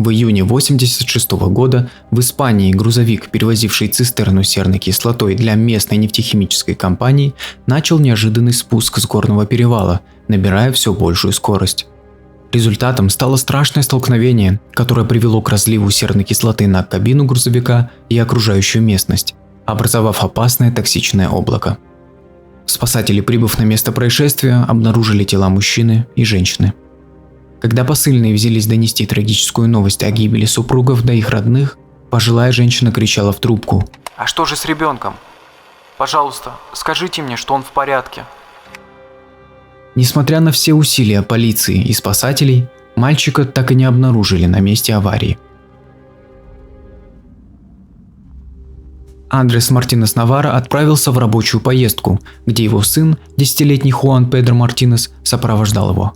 В июне 1986 года в Испании грузовик, перевозивший цистерну серной кислотой для местной нефтехимической компании, начал неожиданный спуск с горного перевала, набирая все большую скорость. Результатом стало страшное столкновение, которое привело к разливу серной кислоты на кабину грузовика и окружающую местность, образовав опасное токсичное облако. Спасатели, прибыв на место происшествия, обнаружили тела мужчины и женщины. Когда посыльные взялись донести трагическую новость о гибели супругов до их родных, пожилая женщина кричала в трубку: «А что же с ребенком? Пожалуйста, скажите мне, что он в порядке». Несмотря на все усилия полиции и спасателей, мальчика так и не обнаружили на месте аварии. Андрес Мартинес Навара отправился в рабочую поездку, где его сын, 10-летний Хуан Педро Мартинес, сопровождал его.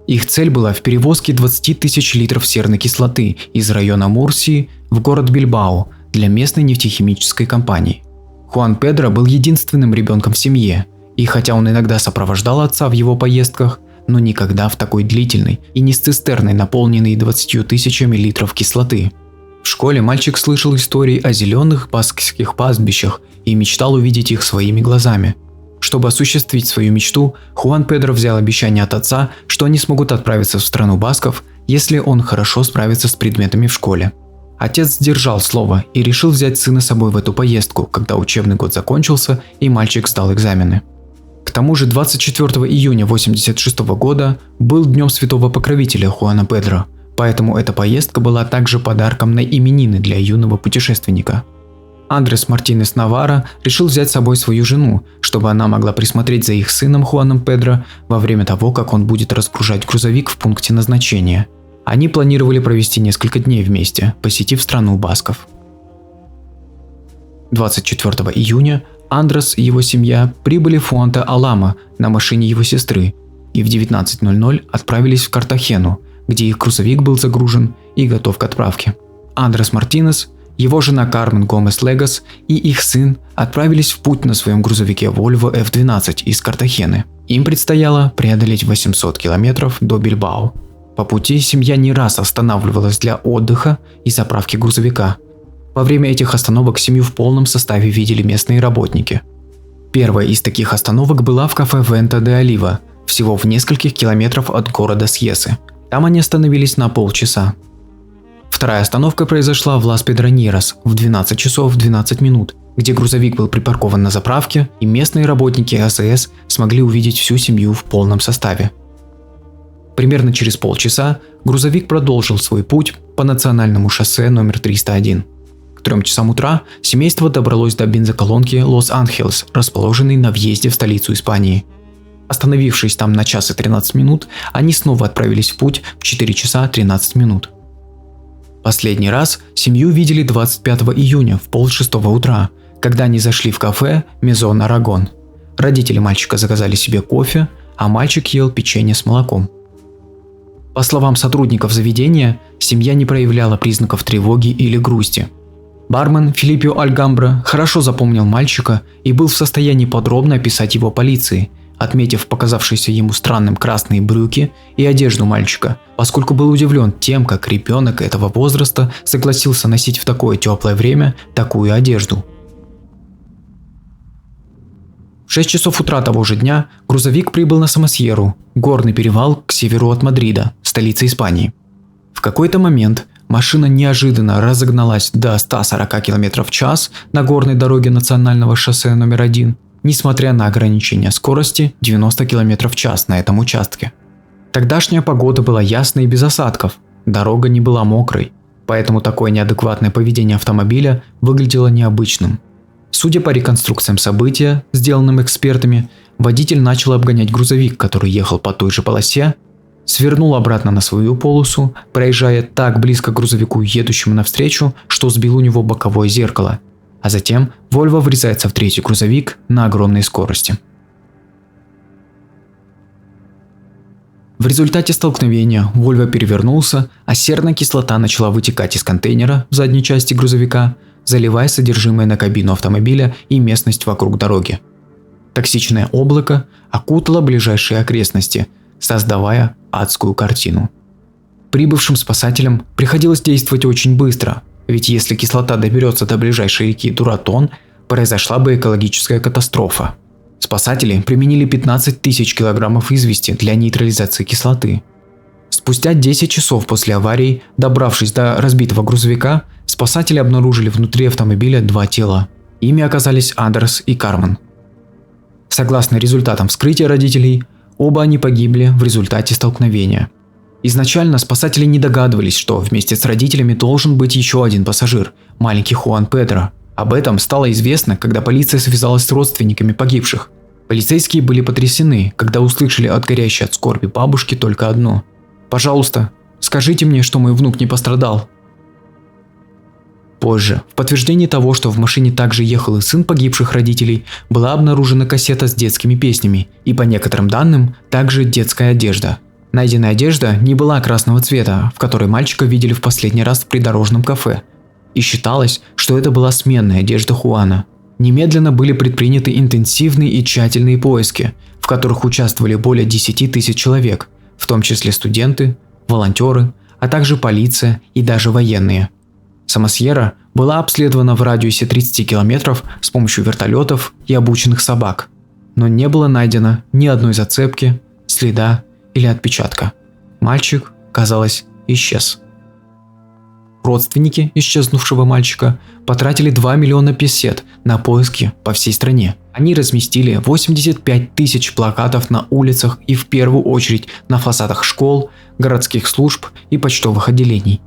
Их цель была в перевозке 20 тысяч литров серной кислоты из района Мурсии в город Бильбао для местной нефтехимической компании. Хуан Педро был единственным ребенком в семье, и хотя он иногда сопровождал отца в его поездках, но никогда в такой длительной и не с цистерной, наполненной 20 тысячами литров кислоты. В школе мальчик слышал истории о зеленых баскских пастбищах и мечтал увидеть их своими глазами. Чтобы осуществить свою мечту, Хуан Педро взял обещание от отца, что они смогут отправиться в страну басков, если он хорошо справится с предметами в школе. Отец сдержал слово и решил взять сына с собой в эту поездку, когда учебный год закончился и мальчик сдал экзамены. К тому же 24 июня 1986 года был днем святого покровителя Хуана Педро, поэтому эта поездка была также подарком на именины для юного путешественника. Андрес Мартинес Навара решил взять с собой свою жену, чтобы она могла присмотреть за их сыном Хуаном Педро во время того, как он будет разгружать грузовик в пункте назначения. Они планировали провести несколько дней вместе, посетив страну басков. 24 июня Андрес и его семья прибыли в Фуэнте-Алама на машине его сестры и в 19:00 отправились в Картахену, где их грузовик был загружен и готов к отправке. Андрес Мартинес, его жена Кармен Гомес Легас и их сын отправились в путь на своем грузовике Volvo F12 из Картахены. Им предстояло преодолеть 800 километров до Бильбао. По пути семья не раз останавливалась для отдыха и заправки грузовика. Во время этих остановок семью в полном составе видели местные работники. Первая из таких остановок была в кафе Вента де Олива, всего в нескольких километрах от города Сьесы. Там они остановились на полчаса. Вторая остановка произошла в Лас-Педроньерас в 12 часов 12 минут, где грузовик был припаркован на заправке, и местные работники АЗС смогли увидеть всю семью в полном составе. Примерно через полчаса грузовик продолжил свой путь по национальному шоссе номер 301. К 3 часам утра семейство добралось до бензоколонки Лос-Анхелес, расположенной на въезде в столицу Испании. Остановившись там на час и 13 минут, они снова отправились в путь в 4 часа 13 минут. Последний раз семью видели 25 июня в 5:30 утра, когда они зашли в кафе Мезон Арагон. Родители мальчика заказали себе кофе, а мальчик ел печенье с молоком. По словам сотрудников заведения, семья не проявляла признаков тревоги или грусти. Бармен Филиппио Альгамбра хорошо запомнил мальчика и был в состоянии подробно описать его полиции, отметив показавшиеся ему странным красные брюки и одежду мальчика, поскольку был удивлен тем, как ребенок этого возраста согласился носить в такое теплое время такую одежду. В 6 часов утра того же дня грузовик прибыл на Самосьеру, горный перевал к северу от Мадрида, столицы Испании. В какой-то момент машина неожиданно разогналась до 140 км в час на горной дороге национального шоссе номер 1, несмотря на ограничение скорости 90 км в час на этом участке. Тогдашняя погода была ясной и без осадков, дорога не была мокрой, поэтому такое неадекватное поведение автомобиля выглядело необычным. Судя по реконструкциям события, сделанным экспертами, водитель начал обгонять грузовик, который ехал по той же полосе, свернул обратно на свою полосу, проезжая так близко к грузовику, едущему навстречу, что сбил у него боковое зеркало, а затем Volvo врезается в третий грузовик на огромной скорости. В результате столкновения Volvo перевернулся, а серная кислота начала вытекать из контейнера в задней части грузовика, заливая содержимое на кабину автомобиля и местность вокруг дороги. Токсичное облако окутало ближайшие окрестности, создавая адскую картину. Прибывшим спасателям приходилось действовать очень быстро, ведь если кислота доберется до ближайшей реки Дуратон, произошла бы экологическая катастрофа. Спасатели применили 15 тысяч килограммов извести для нейтрализации кислоты. Спустя 10 часов после аварии, добравшись до разбитого грузовика, спасатели обнаружили внутри автомобиля 2 тела. Ими оказались Андрес и Кармен. Согласно результатам вскрытия родителей, оба они погибли в результате столкновения. Изначально спасатели не догадывались, что вместе с родителями должен быть еще один пассажир – маленький Хуан Педро. Об этом стало известно, когда полиция связалась с родственниками погибших. Полицейские были потрясены, когда услышали от горящей от скорби бабушки только одно: «Пожалуйста, скажите мне, что мой внук не пострадал». Позже, в подтверждении того, что в машине также ехал и сын погибших родителей, была обнаружена кассета с детскими песнями и, по некоторым данным, также детская одежда. Найденная одежда не была красного цвета, в которой мальчика видели в последний раз в придорожном кафе. И считалось, что это была сменная одежда Хуана. Немедленно были предприняты интенсивные и тщательные поиски, в которых участвовали более 10 тысяч человек, в том числе студенты, волонтеры, а также полиция и даже военные. Самосьера была обследована в радиусе 30 километров с помощью вертолетов и обученных собак, но не было найдено ни одной зацепки, следа или отпечатка. Мальчик, казалось, исчез. Родственники исчезнувшего мальчика потратили 2 миллиона песет на поиски по всей стране. Они разместили 85 тысяч плакатов на улицах и в первую очередь на фасадах школ, городских служб и почтовых отделений.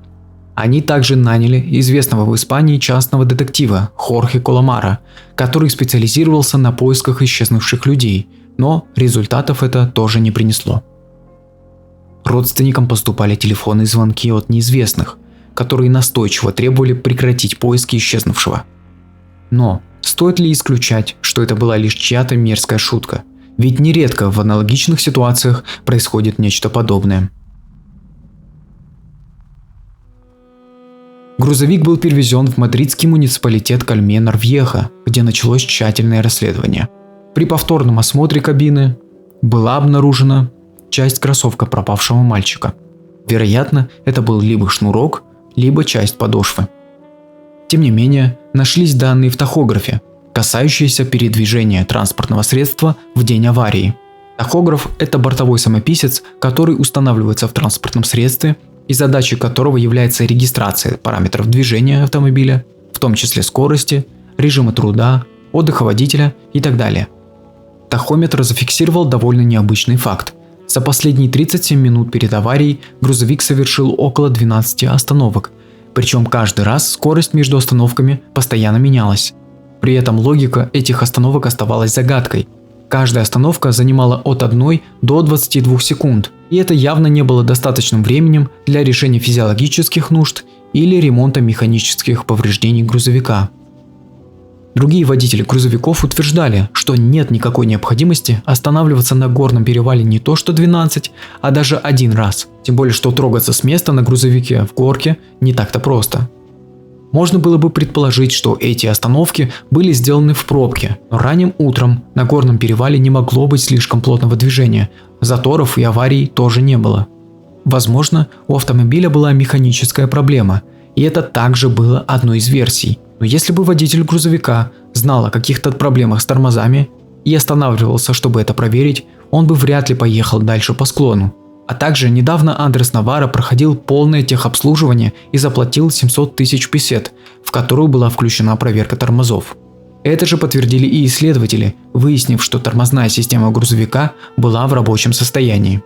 Они также наняли известного в Испании частного детектива Хорхе Коломара, который специализировался на поисках исчезнувших людей, но результатов это тоже не принесло. Родственникам поступали телефонные звонки от неизвестных, которые настойчиво требовали прекратить поиски исчезнувшего. Но стоит ли исключать, что это была лишь чья-то мерзкая шутка? Ведь нередко в аналогичных ситуациях происходит нечто подобное. Грузовик был перевезен в мадридский муниципалитет Кальменар-Вьеха, где началось тщательное расследование. При повторном осмотре кабины была обнаружена часть кроссовка пропавшего мальчика. Вероятно, это был либо шнурок, либо часть подошвы. Тем не менее, нашлись данные в тахографе, касающиеся передвижения транспортного средства в день аварии. Тахограф – это бортовой самописец, который устанавливается в транспортном средстве и задачей которого является регистрация параметров движения автомобиля, в том числе скорости, режима труда, отдыха водителя и так далее. Тахометр зафиксировал довольно необычный факт. За последние 37 минут перед аварией грузовик совершил около 12 остановок, причем каждый раз скорость между остановками постоянно менялась. При этом логика этих остановок оставалась загадкой. Каждая остановка занимала от 1 до 22 секунд, и это явно не было достаточным временем для решения физиологических нужд или ремонта механических повреждений грузовика. Другие водители грузовиков утверждали, что нет никакой необходимости останавливаться на горном перевале не то что 12, а даже 1 раз, тем более что трогаться с места на грузовике в горке не так-то просто. Можно было бы предположить, что эти остановки были сделаны в пробке, но ранним утром на горном перевале не могло быть слишком плотного движения, заторов и аварий тоже не было. Возможно, у автомобиля была механическая проблема, и это также было одной из версий. Но если бы водитель грузовика знал о каких-то проблемах с тормозами и останавливался, чтобы это проверить, он бы вряд ли поехал дальше по склону. А также недавно Андрес Наварро проходил полное техобслуживание и заплатил 700 тысяч песет, в которую была включена проверка тормозов. Это же подтвердили и исследователи, выяснив, что тормозная система грузовика была в рабочем состоянии.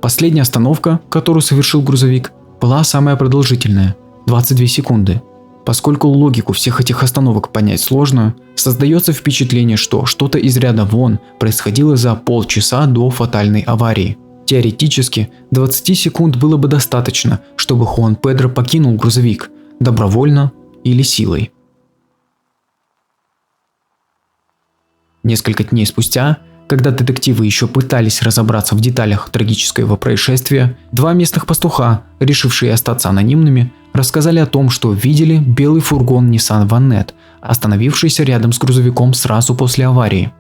Последняя остановка, которую совершил грузовик, была самая продолжительная – 22 секунды. Поскольку логику всех этих остановок понять сложно, создается впечатление, что что-то из ряда вон происходило за полчаса до фатальной аварии. Теоретически, 20 секунд было бы достаточно, чтобы Хуан Педро покинул грузовик, добровольно или силой. Несколько дней спустя, когда детективы еще пытались разобраться в деталях трагического происшествия, 2 местных пастуха, решившие остаться анонимными, рассказали о том, что видели белый фургон Nissan Vanette, остановившийся рядом с грузовиком сразу после аварии.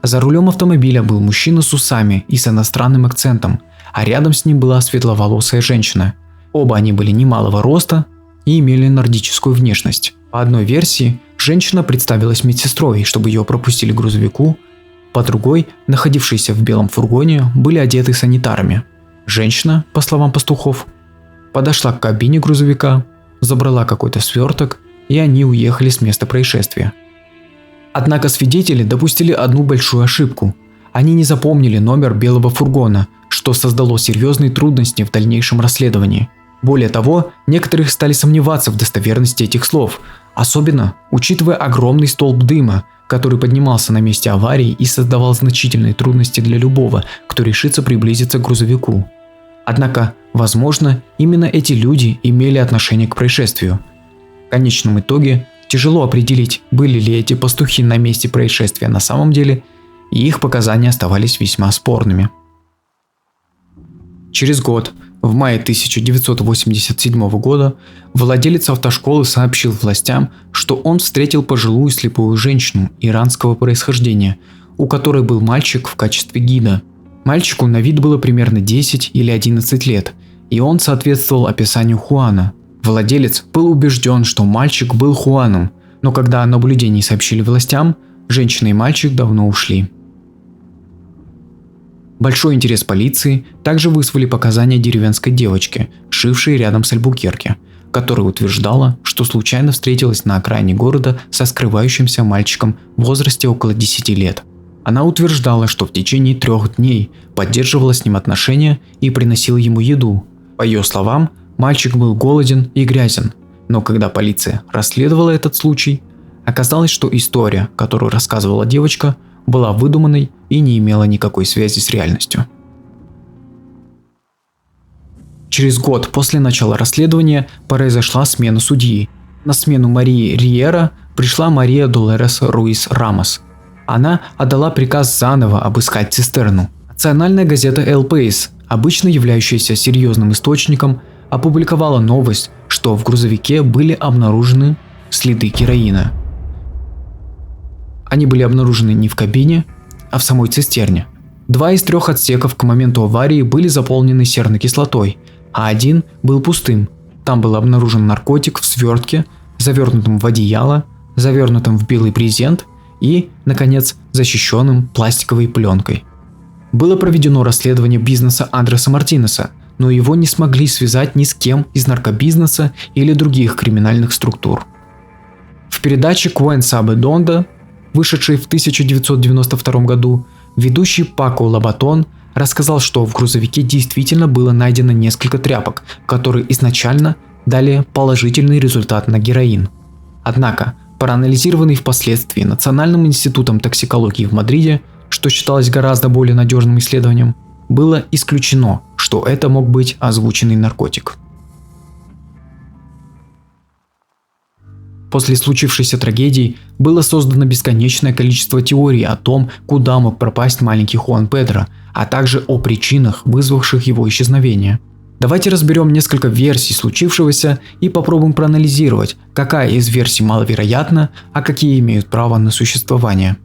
За рулем автомобиля был мужчина с усами и с иностранным акцентом, а рядом с ним была светловолосая женщина. Оба они были немалого роста и имели нордическую внешность. По одной версии, женщина представилась медсестрой, чтобы ее пропустили к грузовику, по другой, находившиеся в белом фургоне, были одеты санитарами. Женщина, по словам пастухов, подошла к кабине грузовика, забрала какой-то сверток, и они уехали с места происшествия. Однако свидетели допустили одну большую ошибку. Они не запомнили номер белого фургона, что создало серьезные трудности в дальнейшем расследовании. Более того, некоторые стали сомневаться в достоверности этих слов, особенно учитывая огромный столб дыма, который поднимался на месте аварии и создавал значительные трудности для любого, кто решится приблизиться к грузовику. Однако, возможно, именно эти люди имели отношение к происшествию. В конечном итоге, тяжело определить, были ли эти пастухи на месте происшествия на самом деле, и их показания оставались весьма спорными. Через год, в мае 1987 года, владелец автошколы сообщил властям, что он встретил пожилую слепую женщину иранского происхождения, у которой был мальчик в качестве гида. Мальчику на вид было примерно 10 или 11 лет, и он соответствовал описанию Хуана. Владелец был убежден, что мальчик был Хуаном, но когда о наблюдении сообщили властям, женщина и мальчик давно ушли. Большой интерес полиции также вызвали показания деревенской девочки, жившей рядом с Альбукерке, которая утверждала, что случайно встретилась на окраине города со скрывающимся мальчиком в возрасте около 10 лет. Она утверждала, что в течение 3 дней поддерживала с ним отношения и приносила ему еду. По ее словам, мальчик был голоден и грязен, но когда полиция расследовала этот случай, оказалось, что история, которую рассказывала девочка, была выдуманной и не имела никакой связи с реальностью. Через год после начала расследования произошла смена судьи. На смену Марии Риера пришла Мария Долорес Руис Рамос. Она отдала приказ заново обыскать цистерну. Национальная газета El País, обычно являющаяся серьезным источником, опубликовала новость, что в грузовике были обнаружены следы героина. Они были обнаружены не в кабине, а в самой цистерне. 2 из 3 отсеков к моменту аварии были заполнены серной кислотой, а один был пустым. Там был обнаружен наркотик в свертке, завернутом в одеяло, завернутом в белый брезент и, наконец, защищенным пластиковой пленкой. Было проведено расследование бизнеса Андреса Мартинеса, но его не смогли связать ни с кем из наркобизнеса или других криминальных структур. В передаче «Куэн Сабе Донда», вышедшей в 1992 году, ведущий Пако Лабатон рассказал, что в грузовике действительно было найдено несколько тряпок, которые изначально дали положительный результат на героин. Однако, проанализированный впоследствии Национальным институтом токсикологии в Мадриде, что считалось гораздо более надежным исследованием, было исключено, что это мог быть озвученный наркотик. После случившейся трагедии было создано бесконечное количество теорий о том, куда мог пропасть маленький Хуан Педро, а также о причинах, вызвавших его исчезновение. Давайте разберем несколько версий случившегося и попробуем проанализировать, какая из версий маловероятна, а какие имеют право на существование.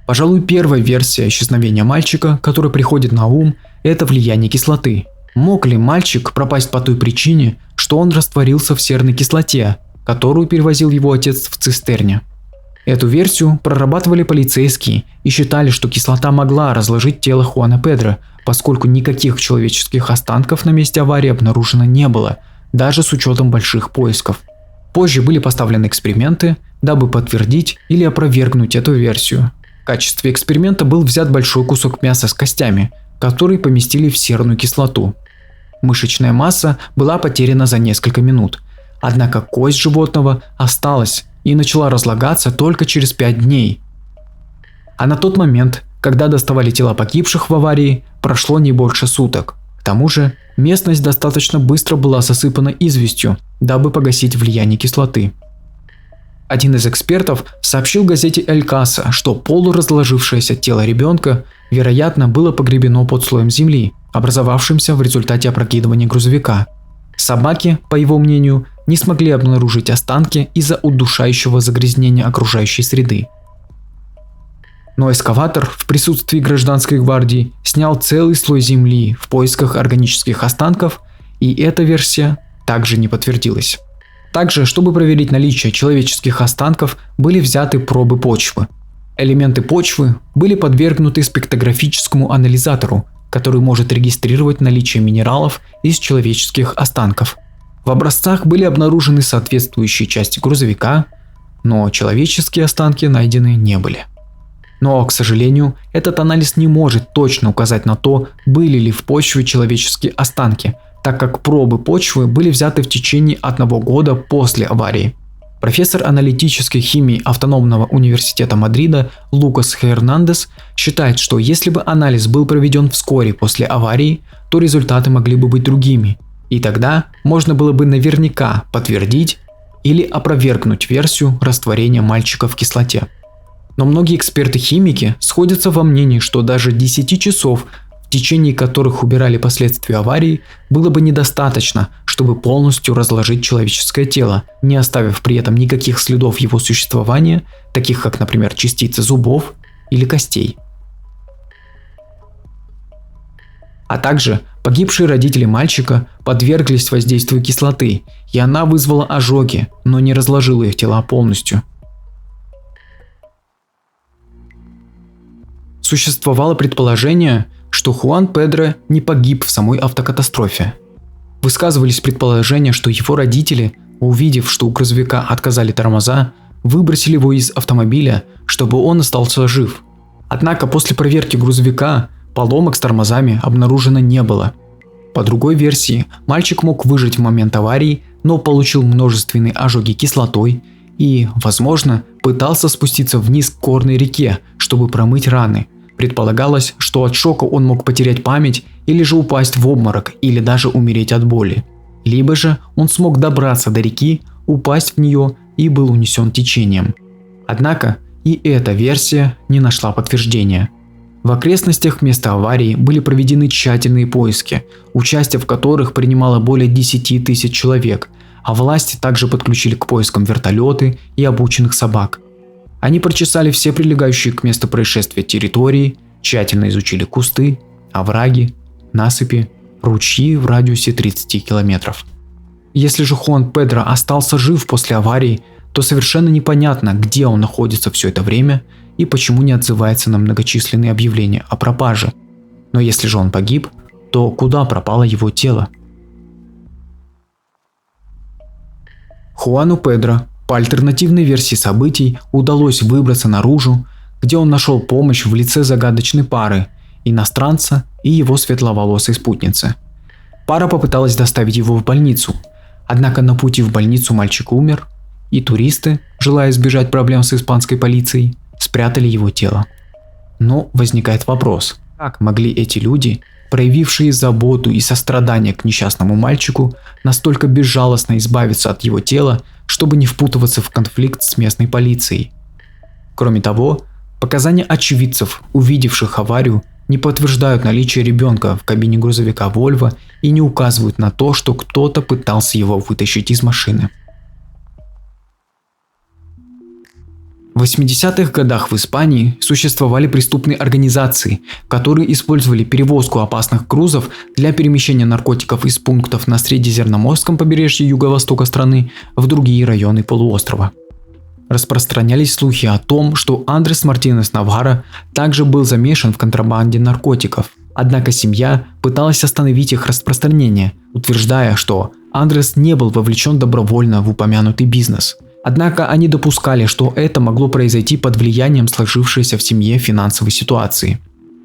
Пожалуй, первая версия исчезновения мальчика, которая приходит на ум, это влияние кислоты. Мог ли мальчик пропасть по той причине, что он растворился в серной кислоте, которую перевозил его отец в цистерне? Эту версию прорабатывали полицейские и считали, что кислота могла разложить тело Хуана Педро, поскольку никаких человеческих останков на месте аварии обнаружено не было, даже с учетом больших поисков. Позже были поставлены эксперименты, дабы подтвердить или опровергнуть эту версию. В качестве эксперимента был взят большой кусок мяса с костями, который поместили в серную кислоту. Мышечная масса была потеряна за несколько минут, однако кость животного осталась и начала разлагаться только через 5 дней. А на тот момент, когда доставали тела погибших в аварии, прошло не больше суток. К тому же, местность достаточно быстро была засыпана известью, дабы погасить влияние кислоты. Один из экспертов сообщил газете «Эль Каса», что полуразложившееся тело ребенка, вероятно, было погребено под слоем земли, образовавшимся в результате опрокидывания грузовика. Собаки, по его мнению, не смогли обнаружить останки из-за удушающего загрязнения окружающей среды. Но эскаватор в присутствии гражданской гвардии снял целый слой земли в поисках органических останков, и эта версия также не подтвердилась. Также, чтобы проверить наличие человеческих останков, были взяты пробы почвы. Элементы почвы были подвергнуты спектрографическому анализатору, который может регистрировать наличие минералов из человеческих останков. В образцах были обнаружены соответствующие части грузовика, но человеческие останки найдены не были. Но, к сожалению, этот анализ не может точно указать на то, были ли в почве человеческие останки, так как пробы почвы были взяты в течение 1 года после аварии. Профессор аналитической химии Автономного университета Мадрида Лукас Хернандес считает, что если бы анализ был проведен вскоре после аварии, то результаты могли бы быть другими, и тогда можно было бы наверняка подтвердить или опровергнуть версию растворения мальчика в кислоте. Но многие эксперты-химики сходятся во мнении, что даже 10 часов, в течение которых убирали последствия аварии, было бы недостаточно, чтобы полностью разложить человеческое тело, не оставив при этом никаких следов его существования, таких как, например, частицы зубов или костей. А также погибшие родители мальчика подверглись воздействию кислоты, и она вызвала ожоги, но не разложила их тела полностью. Существовало предположение, что Хуан Педро не погиб в самой автокатастрофе. Высказывались предположения, что его родители, увидев, что у грузовика отказали тормоза, выбросили его из автомобиля, чтобы он остался жив. Однако после проверки грузовика поломок с тормозами обнаружено не было. По другой версии, мальчик мог выжить в момент аварии, но получил множественные ожоги кислотой и, возможно, пытался спуститься вниз к горной реке, чтобы промыть раны. Предполагалось, что от шока он мог потерять память или же упасть в обморок или даже умереть от боли. Либо же он смог добраться до реки, упасть в нее и был унесен течением. Однако и эта версия не нашла подтверждения. В окрестностях места аварии были проведены тщательные поиски, участие в которых принимало более 10 тысяч человек, а власти также подключили к поискам вертолеты и обученных собак. Они прочесали все прилегающие к месту происшествия территории, тщательно изучили кусты, овраги, насыпи, ручьи в радиусе 30 километров. Если же Хуан Педро остался жив после аварии, то совершенно непонятно, где он находится все это время и почему не отзывается на многочисленные объявления о пропаже. Но если же он погиб, то куда пропало его тело? Хуану Педро по альтернативной версии событий удалось выбраться наружу, где он нашел помощь в лице загадочной пары, иностранца и его светловолосой спутницы. Пара попыталась доставить его в больницу, однако на пути в больницу мальчик умер, и туристы, желая избежать проблем с испанской полицией, спрятали его тело. Но возникает вопрос, как могли эти люди, проявившие заботу и сострадание к несчастному мальчику, настолько безжалостно избавиться от его тела, чтобы не впутываться в конфликт с местной полицией. Кроме того, показания очевидцев, увидевших аварию, не подтверждают наличие ребенка в кабине грузовика Volvo и не указывают на то, что кто-то пытался его вытащить из машины. В 80-х годах в Испании существовали преступные организации, которые использовали перевозку опасных грузов для перемещения наркотиков из пунктов на Средиземноморском побережье юго-востока страны в другие районы полуострова. Распространялись слухи о том, что Андрес Мартинес Навара также был замешан в контрабанде наркотиков. Однако семья пыталась остановить их распространение, утверждая, что Андрес не был вовлечен добровольно в упомянутый бизнес. Однако они допускали, что это могло произойти под влиянием сложившейся в семье финансовой ситуации.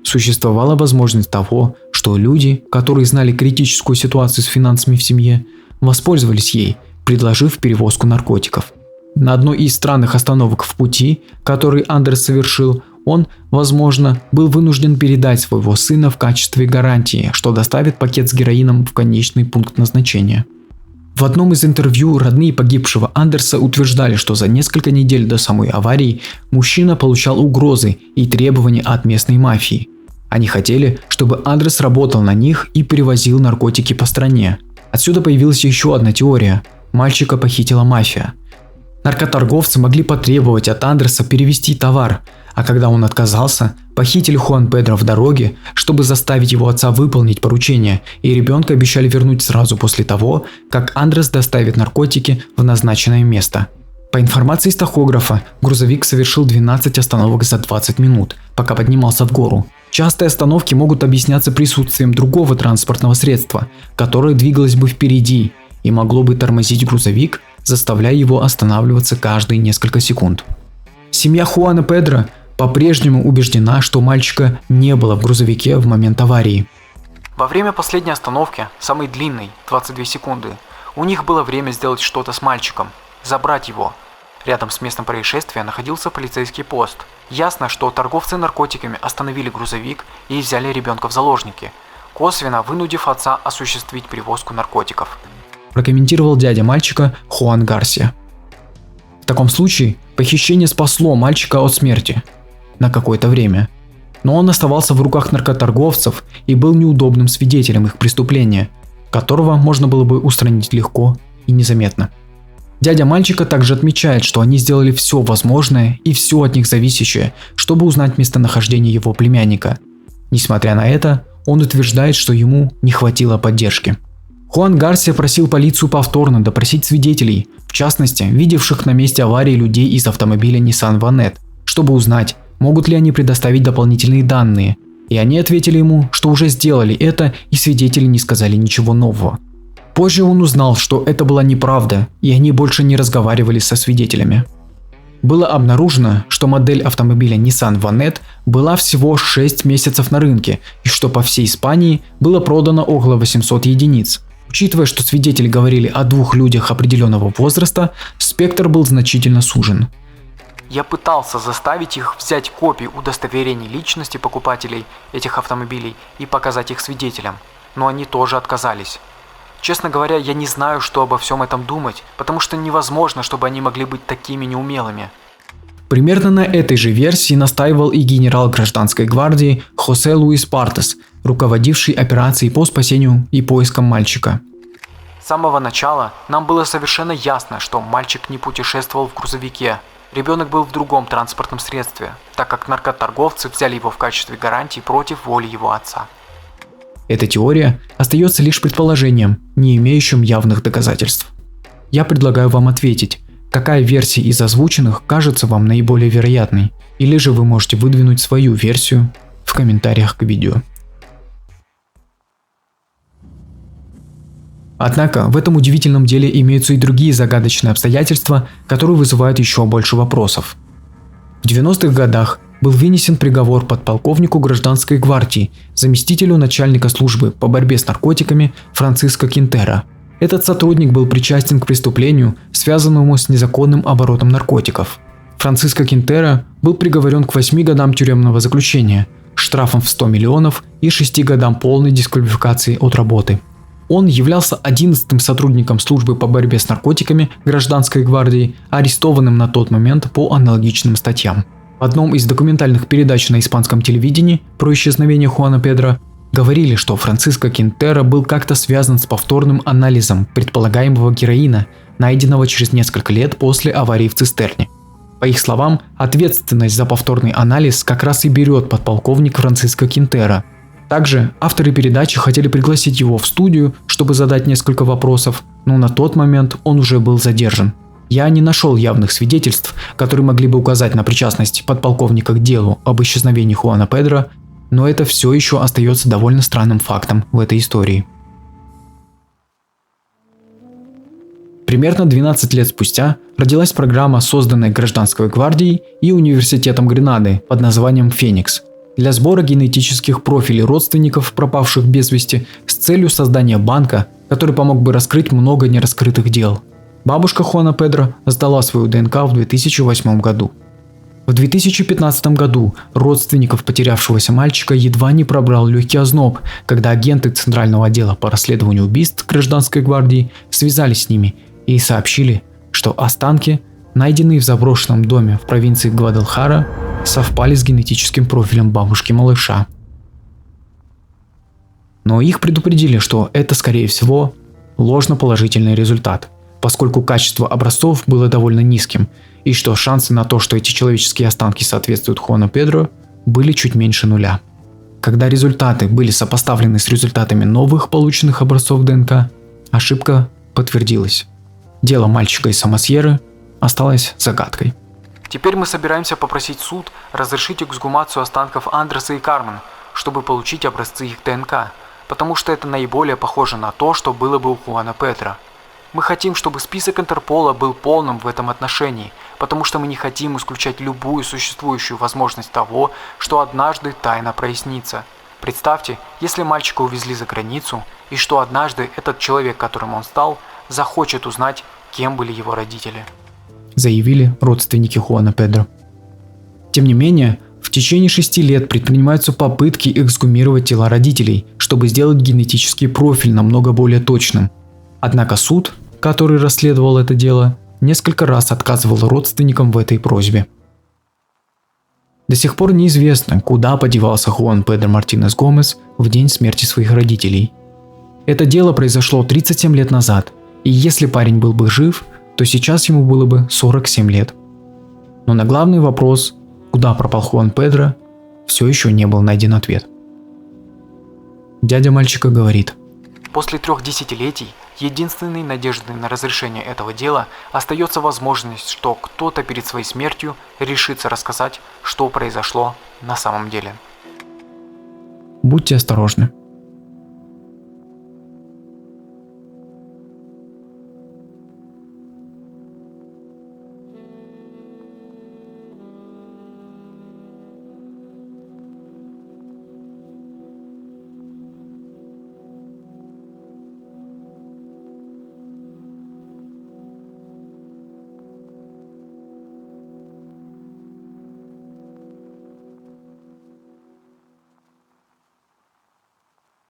Существовала возможность того, что люди, которые знали критическую ситуацию с финансами в семье, воспользовались ей, предложив перевозку наркотиков. На одной из странных остановок в пути, который Андрес совершил, он, возможно, был вынужден передать своего сына в качестве гарантии, что доставит пакет с героином в конечный пункт назначения. В одном из интервью родные погибшего Андерса утверждали, что за несколько недель до самой аварии мужчина получал угрозы и требования от местной мафии. Они хотели, чтобы Андрес работал на них и перевозил наркотики по стране. Отсюда появилась еще одна теория – мальчика похитила мафия. Наркоторговцы могли потребовать от Андреса перевести товар, а когда он отказался, похитили Хуан Педро в дороге, чтобы заставить его отца выполнить поручение, и ребенка обещали вернуть сразу после того, как Андрес доставит наркотики в назначенное место. По информации из тахографа, грузовик совершил 12 остановок за 20 минут, пока поднимался в гору. Частые остановки могут объясняться присутствием другого транспортного средства, которое двигалось бы впереди и могло бы тормозить грузовик, заставляя его останавливаться каждые несколько секунд. Семья Хуана Педро по-прежнему убеждена, что мальчика не было в грузовике в момент аварии. Во время последней остановки, самой длинной, 22 секунды, у них было время сделать что-то с мальчиком, забрать его. Рядом с местом происшествия находился полицейский пост. Ясно, что торговцы наркотиками остановили грузовик и взяли ребенка в заложники, косвенно вынудив отца осуществить перевозку наркотиков. Прокомментировал дядя мальчика Хуан Гарсия. В таком случае похищение спасло мальчика от смерти на какое-то время, но он оставался в руках наркоторговцев и был неудобным свидетелем их преступления, которого можно было бы устранить легко и незаметно. Дядя мальчика также отмечает, что они сделали все возможное и все от них зависящее, чтобы узнать местонахождение его племянника. Несмотря на это, он утверждает, что ему не хватило поддержки. Хуан Гарсия просил полицию повторно допросить свидетелей, в частности, видевших на месте аварии людей из автомобиля Nissan Vanette, чтобы узнать, могут ли они предоставить дополнительные данные. И они ответили ему, что уже сделали это, и свидетели не сказали ничего нового. Позже он узнал, что это была неправда, и они больше не разговаривали со свидетелями. Было обнаружено, что модель автомобиля Nissan Vanette была всего 6 месяцев на рынке, и что по всей Испании было продано около 800 единиц. Учитывая, что свидетели говорили о двух людях определенного возраста, спектр был значительно сужен. Я пытался заставить их взять копии удостоверений личности покупателей этих автомобилей и показать их свидетелям, но они тоже отказались. Честно говоря, я не знаю, что обо всем этом думать, потому что невозможно, чтобы они могли быть такими неумелыми. Примерно на этой же версии настаивал и генерал гражданской гвардии Хосе Луис Партес, руководивший операцией по спасению и поискам мальчика. С самого начала нам было совершенно ясно, что мальчик не путешествовал в грузовике. Ребенок был в другом транспортном средстве, так как наркоторговцы взяли его в качестве гарантии против воли его отца. Эта теория остается лишь предположением, не имеющим явных доказательств. Я предлагаю вам ответить, какая версия из озвученных кажется вам наиболее вероятной, или же вы можете выдвинуть свою версию в комментариях к видео. Однако в этом удивительном деле имеются и другие загадочные обстоятельства, которые вызывают еще больше вопросов. В 90-х годах был вынесен приговор подполковнику гражданской гвардии, заместителю начальника службы по борьбе с наркотиками Франциско Кинтера. Этот сотрудник был причастен к преступлению, связанному с незаконным оборотом наркотиков. Франциско Кинтера был приговорен к 8 годам тюремного заключения, штрафом в 100 миллионов и 6 годам полной дисквалификации от работы. Он являлся 11-м сотрудником службы по борьбе с наркотиками гражданской гвардии, арестованным на тот момент по аналогичным статьям. В одном из документальных передач на испанском телевидении про исчезновение Хуана Педро говорили, что Франциско Кинтера был как-то связан с повторным анализом предполагаемого героина, найденного через несколько лет после аварии в цистерне. По их словам, ответственность за повторный анализ как раз и берет подполковник Франциско Кинтера. Также авторы передачи хотели пригласить его в студию, чтобы задать несколько вопросов, но на тот момент он уже был задержан. Я не нашел явных свидетельств, которые могли бы указать на причастность подполковника к делу об исчезновении Хуана Педро, но это все еще остается довольно странным фактом в этой истории. Примерно 12 лет спустя родилась программа, созданная Гражданской гвардией и Университетом Гренады под названием «Феникс», для сбора генетических профилей родственников, пропавших без вести, с целью создания банка, который помог бы раскрыть много нераскрытых дел. Бабушка Хуана Педро сдала свою ДНК в 2008 году. В 2015 году родственников потерявшегося мальчика едва не пробрал легкий озноб, когда агенты Центрального отдела по расследованию убийств Гражданской гвардии связались с ними и сообщили, что останки, найденные в заброшенном доме в провинции Гвадалхара, совпали с генетическим профилем бабушки малыша. Но их предупредили, что это, скорее всего, ложноположительный результат, поскольку качество образцов было довольно низким, и что шансы на то, что эти человеческие останки соответствуют Хуану Педро, были чуть меньше нуля. Когда результаты были сопоставлены с результатами новых полученных образцов ДНК, ошибка подтвердилась. Дело мальчика из Самосьеры осталось загадкой. Теперь мы собираемся попросить суд разрешить эксгумацию останков Андреса и Кармен, чтобы получить образцы их ДНК, потому что это наиболее похоже на то, что было бы у Хуана Педро. Мы хотим, чтобы список Интерпола был полным в этом отношении, потому что мы не хотим исключать любую существующую возможность того, что однажды тайна прояснится. Представьте, если мальчика увезли за границу, и что однажды этот человек, которым он стал, захочет узнать, кем были его родители. Заявили родственники Хуана Педро. Тем не менее, в течение 6 лет предпринимаются попытки эксгумировать тела родителей, чтобы сделать генетический профиль намного более точным. Однако суд, который расследовал это дело, несколько раз отказывал родственникам в этой просьбе. До сих пор неизвестно, куда подевался Хуан Педро Мартинес Гомес в день смерти своих родителей. Это дело произошло 37 лет назад, и если парень был бы жив, то сейчас ему было бы 47 лет. Но на главный вопрос, куда пропал Хуан Педро, все еще не был найден ответ. Дядя мальчика говорит: После 3 десятилетий единственной надеждой на разрешение этого дела остается возможность, что кто-то перед своей смертью решится рассказать, что произошло на самом деле. Будьте осторожны.